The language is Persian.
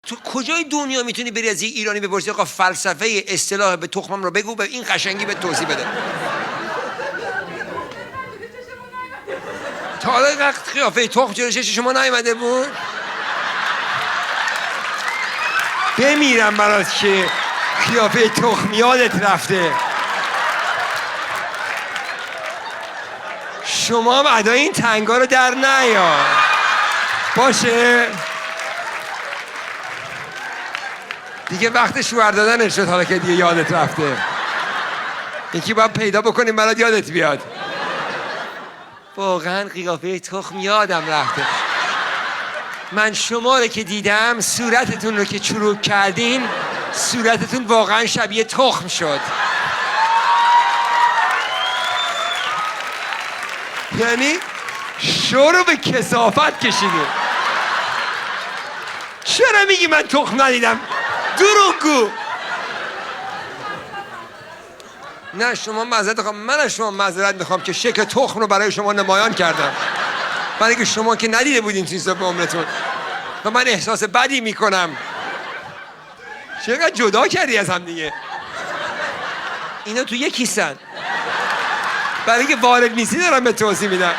تو کجای دنیا میتونی بری از یه ایرانی بپرسی آقا فلسفه اصطلاح به تخمم رو بگو به این قشنگی به توضیح بده. تا حالا وقت قیافه تخم جلوی چشم شما نیومده بود؟ بمیرم برات که قیافه تخم یادت رفته. شما هم ادای این تنگا رو در نیار. باشه دیگه وقت شوهر دادن شد، حالا که دیگه یادت رفته. یکی باید پیدا بکنیم برات یادت بیاد. واقعا قیافه تخم یادم رفته. من شما رو که دیدم، صورتتون رو که چروک کردین، صورتتون واقعا شبیه تخم شد. یعنی شو رو به کثافت کشیدین. چرا میگی من تخم ندیدم؟ دروغگو. نه شما معذرت میخوام، من از شما معذرت میخوام که شکل تخم رو برای شما نمایان کردم، برای که شما که ندیده بودین چیزا به عمرتون و من احساس بدی میکنم. چقدر جدا کردی از هم دیگه. اینا تو یه کیسن، برای که وارد نیستی دارم به توضیح میدم.